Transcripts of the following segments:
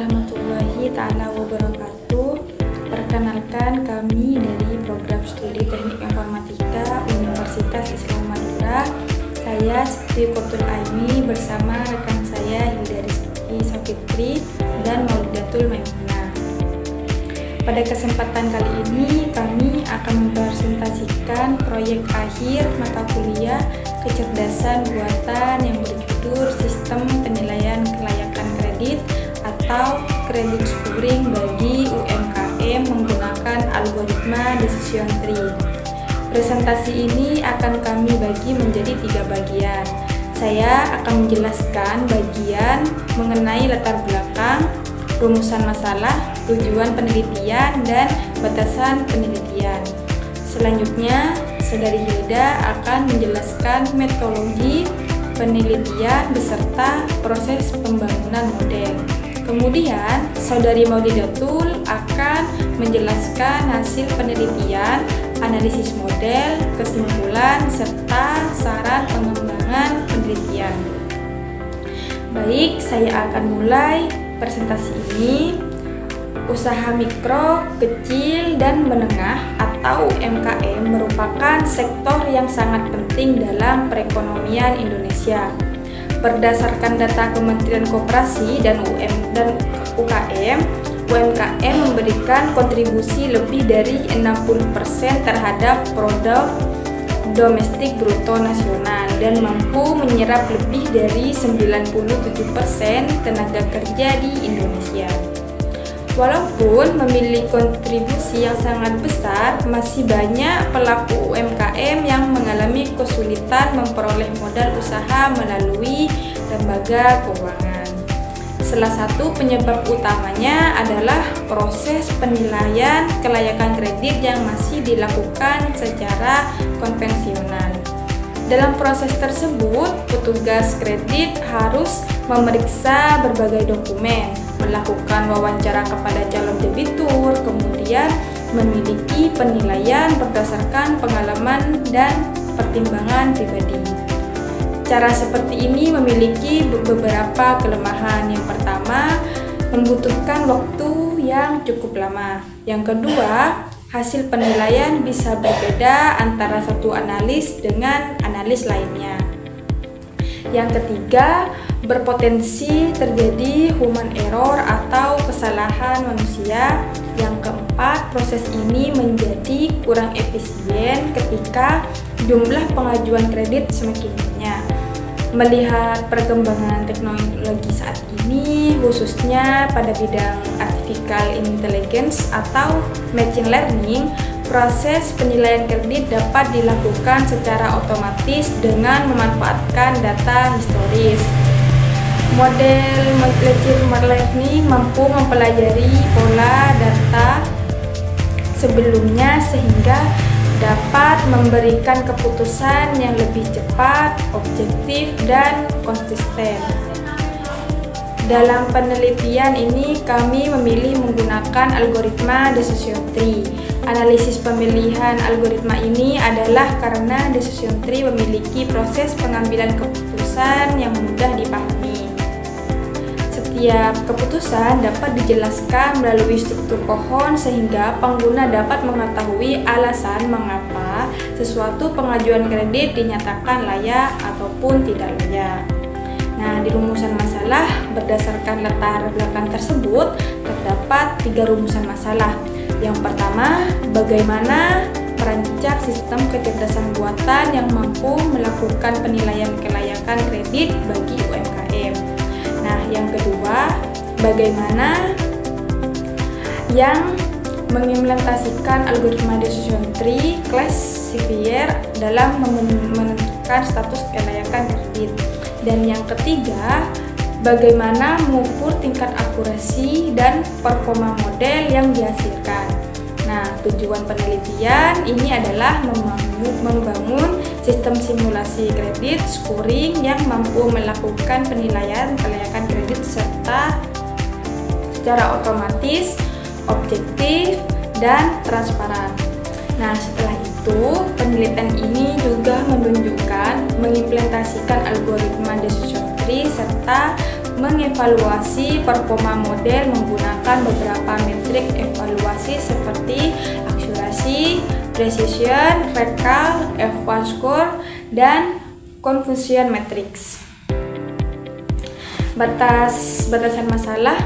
warahmatullahi ta'ala wabarakatuh. Perkenalkan, kami dari program studi Teknik Informatika Universitas Islam Madura. Saya Siti Kotul Aini bersama rekan saya Hilda Rizky Safitri dan Maulidatul Maimunah. Pada kesempatan kali ini kami akan mempresentasikan proyek akhir mata kuliah kecerdasan buatan yang berjudul Sistem Penilaian Kelayakan Kredit atau Credit Scoring bagi UMKM menggunakan algoritma decision tree. Presentasi ini akan kami bagi menjadi 3 bagian. Saya akan menjelaskan bagian mengenai latar belakang, rumusan masalah, tujuan penelitian, dan batasan penelitian. Selanjutnya, Saudari Hilda akan menjelaskan metodologi penelitian beserta proses pembangunan model. Kemudian, Saudari Maulidatul akan menjelaskan hasil penelitian, analisis model, kesimpulan, serta saran pengembangan penelitian. Baik, saya akan mulai presentasi ini. Usaha mikro, kecil, dan menengah atau UMKM merupakan sektor yang sangat penting dalam perekonomian Indonesia. Berdasarkan data Kementerian Koperasi dan UKM, UMKM memberikan kontribusi lebih dari 60% terhadap produk domestik bruto nasional dan mampu menyerap lebih dari 97% tenaga kerja di Indonesia. Walaupun memiliki kontribusi yang sangat besar, masih banyak pelaku UMKM yang mengalami kesulitan memperoleh modal usaha melalui lembaga keuangan. Salah satu penyebab utamanya adalah proses penilaian kelayakan kredit yang masih dilakukan secara konvensional. Dalam proses tersebut, petugas kredit harus memeriksa berbagai dokumen, melakukan wawancara kepada calon debitur, kemudian memiliki penilaian berdasarkan pengalaman dan pertimbangan pribadi. Cara seperti ini memiliki beberapa kelemahan. Yang pertama, membutuhkan waktu yang cukup lama. Yang kedua, hasil penilaian bisa berbeda antara satu analis dengan analis lainnya. Yang ketiga, berpotensi terjadi human error atau kesalahan manusia. Yang keempat, proses ini menjadi kurang efisien ketika jumlah pengajuan kredit semakin banyak. Melihat perkembangan teknologi saat ini, khususnya pada bidang artificial intelligence atau machine learning, proses penilaian kredit dapat dilakukan secara otomatis dengan memanfaatkan data historis. Model machine learning mampu mempelajari pola data sebelumnya sehingga dapat memberikan keputusan yang lebih cepat, objektif, dan konsisten. Dalam penelitian ini kami memilih menggunakan algoritma decision tree. Analisis pemilihan algoritma ini adalah karena decision tree memiliki proses pengambilan keputusan yang mudah dipahami. Setiap keputusan dapat dijelaskan melalui struktur pohon sehingga pengguna dapat mengetahui alasan mengapa sesuatu pengajuan kredit dinyatakan layak ataupun tidak layak. Nah, di rumusan masalah berdasarkan latar belakang tersebut terdapat 3 rumusan masalah. Yang pertama, bagaimana merancang sistem kecerdasan buatan yang mampu melakukan penilaian kelayakan kredit bagi UMKM. Nah, yang kedua, bagaimana yang mengimplementasikan algoritma decision tree classifier dalam menentukan status kelayakan kredit. Dan yang ketiga, bagaimana mengukur tingkat akurasi dan performa model yang dihasilkan. Nah, tujuan penelitian ini adalah membangun sistem simulasi kredit scoring yang mampu melakukan penilaian kelayakan kredit secara otomatis, objektif, dan transparan. Nah, setelah itu, penelitian ini juga menunjukkan mengimplementasikan algoritma decision tree serta mengevaluasi performa model menggunakan beberapa metrik evaluasi seperti akurasi, precision, recall, F1 score, dan confusion matrix. Batasan masalah.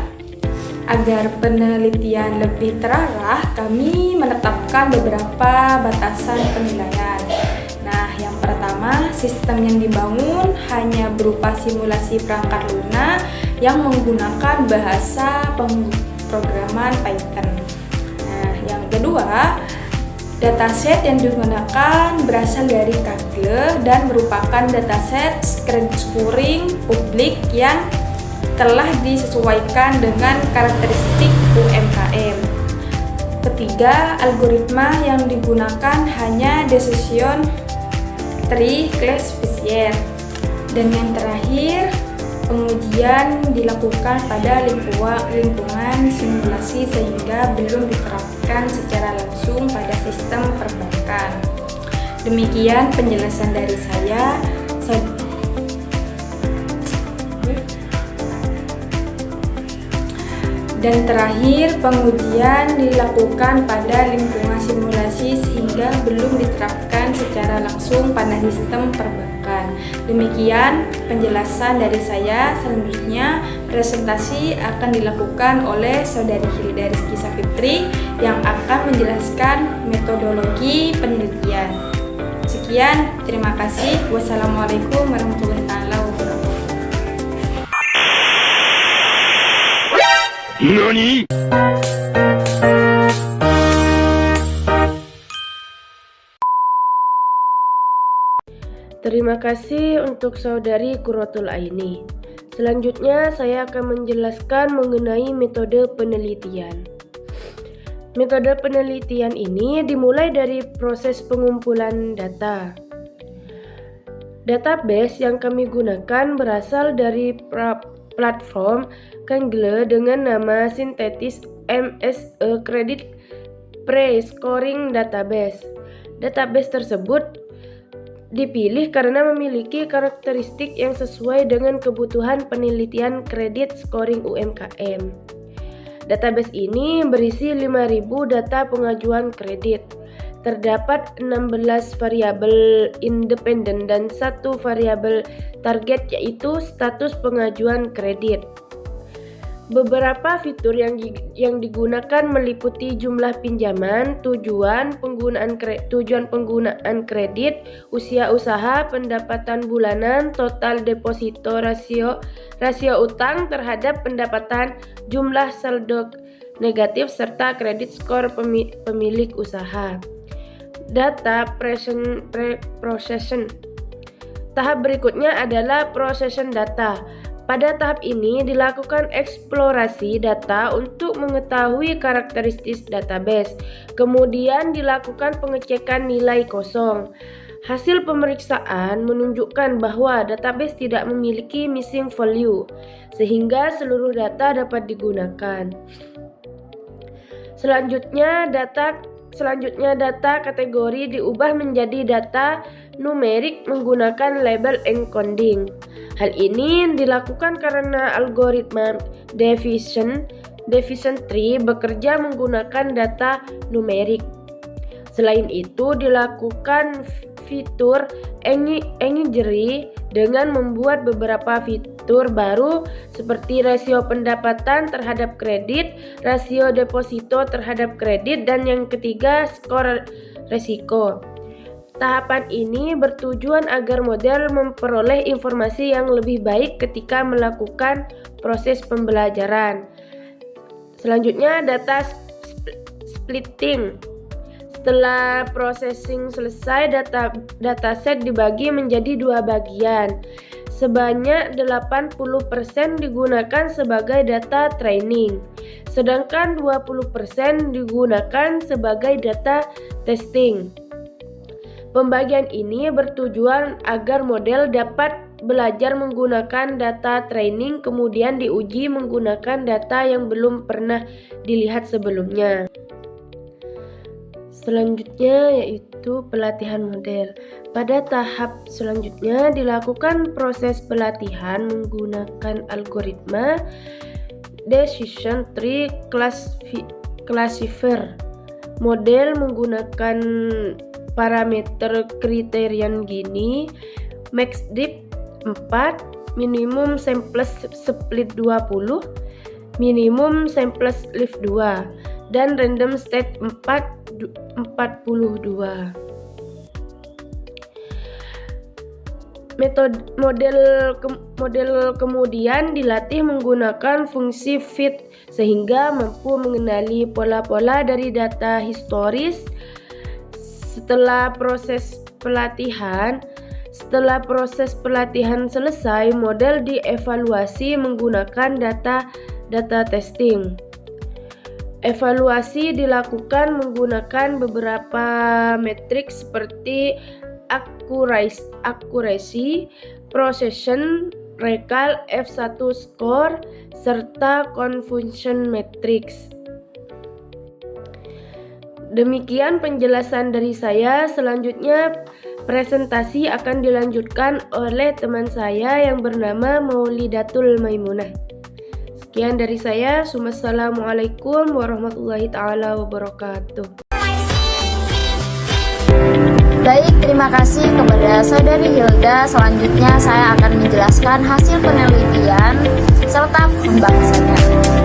Agar penelitian lebih terarah, kami menetapkan beberapa batasan penilaian. Nah, yang pertama, sistem yang dibangun hanya berupa simulasi perangkat lunak yang menggunakan bahasa pemrograman Python. Nah, yang kedua, dataset yang digunakan berasal dari Kaggle dan merupakan dataset credit scoring publik yang telah disesuaikan dengan karakteristik UMKM. Ketiga, algoritma yang digunakan hanya decision tree classifier. Dan yang terakhir, pengujian dilakukan pada lingkungan simulasi sehingga belum diterapkan secara langsung pada sistem perbankan. Demikian penjelasan dari saya. Dan terakhir, pengujian dilakukan pada lingkungan simulasi sehingga belum diterapkan secara langsung pada sistem perbankan. Demikian penjelasan dari saya. Selanjutnya, presentasi akan dilakukan oleh Saudari Hilda Rizky Safitri yang akan menjelaskan metodologi penelitian. Sekian, terima kasih. Wassalamualaikum warahmatullahi wabarakatuh. NANI?! Terima kasih untuk Saudari Qurratul Aini. Selanjutnya saya akan menjelaskan mengenai metode penelitian. Metode penelitian ini dimulai dari proses pengumpulan data. Database yang kami gunakan berasal dari platform Kaggle dengan nama sintetis MSE Credit Pre-Scoring Database. Database tersebut dipilih karena memiliki karakteristik yang sesuai dengan kebutuhan penelitian kredit scoring UMKM. Database ini berisi 5.000 data pengajuan kredit. Terdapat 16 variabel independen dan 1 variabel target, yaitu status pengajuan kredit. Beberapa fitur yang digunakan meliputi jumlah pinjaman, tujuan penggunaan kredit, usia usaha, pendapatan bulanan, total deposito, rasio utang terhadap pendapatan, jumlah saldo negatif, serta kredit skor pemilik usaha. Data processing. Tahap berikutnya adalah processing data. Pada tahap ini dilakukan eksplorasi data untuk mengetahui karakteristik database. Kemudian dilakukan pengecekan nilai kosong. Hasil pemeriksaan menunjukkan bahwa database tidak memiliki missing value, sehingga seluruh data dapat digunakan. Selanjutnya data kategori diubah menjadi data numerik menggunakan label encoding. Hal ini dilakukan karena algoritma division tree bekerja menggunakan data numerik. Selain itu, dilakukan fitur imagery dengan membuat beberapa fitur baru seperti rasio pendapatan terhadap kredit, rasio deposito terhadap kredit, dan yang ketiga skor resiko. Tahapan ini bertujuan agar model memperoleh informasi yang lebih baik ketika melakukan proses pembelajaran. Selanjutnya, data splitting. Setelah processing selesai, dataset dibagi menjadi 2 bagian. Sebanyak 80% digunakan sebagai data training, sedangkan 20% digunakan sebagai data testing. Pembagian ini bertujuan agar model dapat belajar menggunakan data training kemudian diuji menggunakan data yang belum pernah dilihat sebelumnya. Selanjutnya yaitu pelatihan model. Pada tahap selanjutnya dilakukan proses pelatihan menggunakan algoritma Decision Tree Classifier. Model menggunakan parameter kriterian gini: max depth 4, minimum sample split 20, minimum sample lift 2, dan random state 42. Model kemudian dilatih menggunakan fungsi fit sehingga mampu mengenali pola-pola dari data historis. Setelah proses pelatihan selesai, model dievaluasi menggunakan data testing. Evaluasi dilakukan menggunakan beberapa metrik seperti accuracy, precision, recall, F1 score, serta confusion matrix. Demikian penjelasan dari saya. Selanjutnya presentasi akan dilanjutkan oleh teman saya yang bernama Maulidatul Maimunah. Sekian dari saya. Wassalamualaikum warahmatullahi taala wabarakatuh. Baik, terima kasih kepada Saudari Hilda. Selanjutnya saya akan menjelaskan hasil penelitian serta pembahasannya.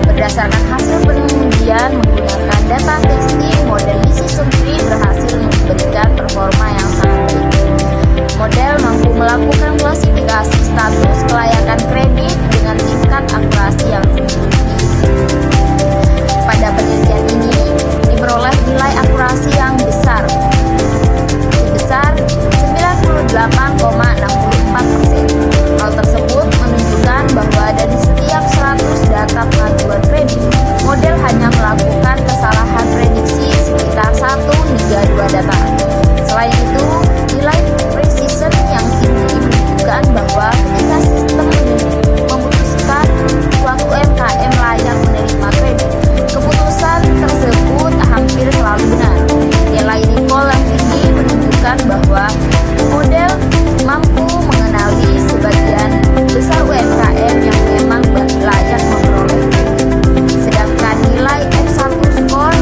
Berdasarkan hasil penelitian menggunakan data testing, model Decision Tree berhasil memberikan performa yang sangat baik. Model mampu melakukan klasifikasi status kelayakan kredit dengan tingkat akurasi yang tinggi. Pada penelitian ini diperoleh nilai akurasi yang besar, sebesar 98,64%. Hal tersebut menunjukkan bahwa dari setiap 100 data pengajuan kredit, model hanya melakukan kesalahan prediksi sekitar 1 hingga 2 data. Selain itu, nilai precision yang tinggi menunjukkan bahwa ketika sistem memutuskan suatu UMKM layak menerima kredit, keputusan tersebut hampir selalu benar. Nilai recall yang tinggi menunjukkan bahwa model mampu mengenali sebagian besar UMKM yang memang layak memperoleh kredit. Sedangkan nilai F1 score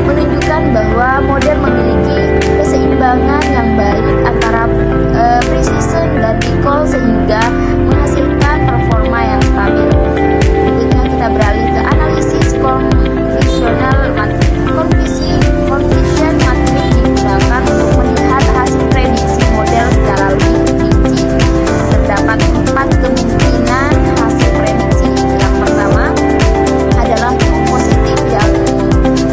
menunjukkan bahwa model memiliki keseimbangan yang baik antara precision dan recall sehingga menghasilkan performa yang stabil. Berikutnya kita beralih ke analisis confusion matrix digunakan untuk melihat hasil prediksi model secara lebih rinci. Terdapat 4 kemungkinan hasil prediksi. Yang pertama adalah true positif,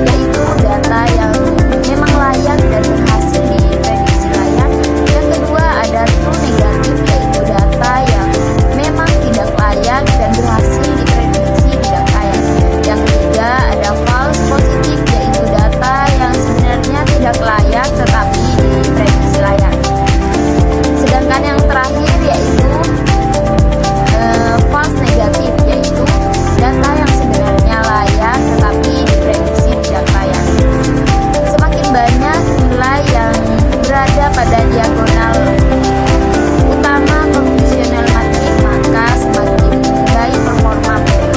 yaitu data yang memang layak dan berhasil diprediksi layak. Yang kedua ada true negatif, yaitu data yang memang tidak layak dan berhasil diprediksi tidak layak. Yang ketiga ada false positif, yaitu data yang sebenarnya tidak layak tetapi diprediksi layak. Sedangkan yang terakhir yaitu false negatif, yaitu data yang sebenarnya layak tetapi diprediksi tidak layak. Semakin banyak nilai yang berada pada diagonal utama confusional matrix, maka semakin baik performa model.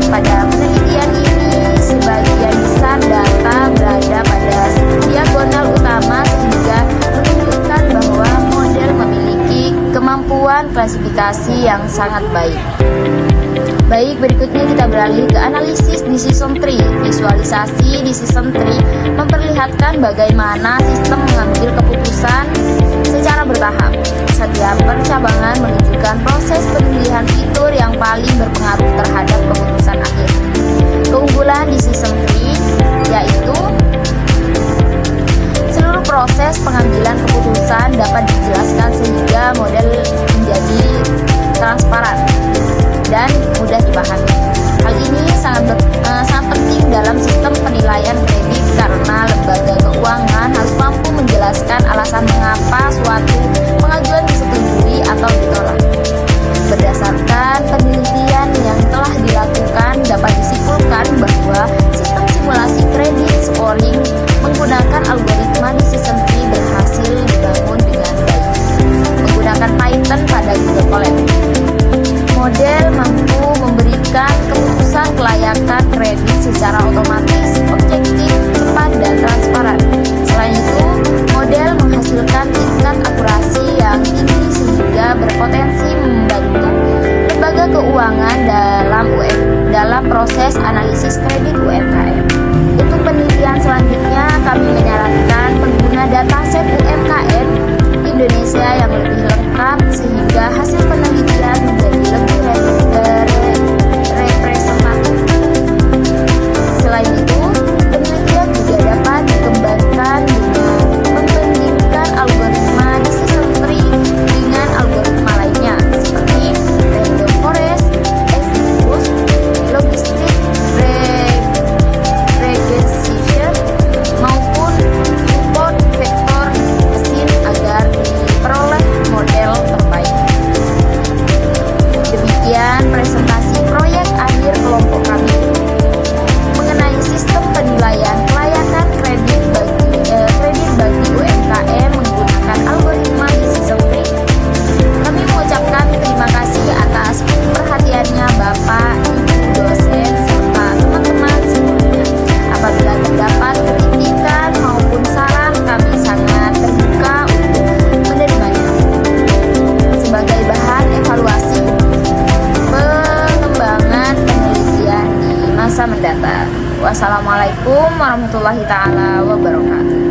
Pada penelitian ini, sebagian besar data berada pada diagonal utama sehingga menunjukkan bahwa model memiliki kemampuan klasifikasi yang sangat baik. Baik, berikutnya kita beralih ke analisis decision tree. Visualisasi decision tree memperlihatkan bagaimana sistem mengambil keputusan secara bertahap. Setiap percabangan menunjukkan proses pemilihan fitur yang paling berpengaruh terhadap keputusan akhir. Keunggulan decision tree yaitu seluruh proses pengambilan keputusan dapat dijelaskan sehingga model menjadi transparan dan mudah dipahami. Hal ini sangat penting dalam sistem penilaian kredit karena lembaga keuangan harus mampu menjelaskan alasan mengapa suatu pengajuan disetujui atau ditolak. Berdasarkan penelitian yang telah dilakukan, dapat disimpulkan bahwa sistem simulasi kredit scoring menggunakan algoritma secara otomatis, objektif, tepat, dan transparan. Selain itu, model menghasilkan tingkat akurasi yang tinggi sehingga berpotensi membantu lembaga keuangan dalam proses analisis kredit UMKM. Untuk penelitian selanjutnya, kami menyarankan pengguna dataset UMKM Indonesia yang lebih lengkap sehingga hasil penelitian menjadi lebih representatif. Selain itu, penelitian juga dapat dikembangkan dengan membandingkan algoritma decision tree dengan algoritma lainnya seperti random forest, XGBoost, logistic regression maupun support vektor mesin agar diperoleh model terbaik. Demikian presentasi proyek akhir kelompok kami mengenai sistem penilaian kelayakan kredit bagi UMKM menggunakan algoritma decision tree. Kami mengucapkan terima kasih atas perhatiannya Bapak, Ibu dosen, serta teman-teman semuanya. Apabila terdapat kritikan maupun saran, kami sangat terbuka untuk menerimanya sebagai bahan evaluasi pengembangan penelitian di masa mendatang. Wassalamualaikum warahmatullahi taala wabarakatuh.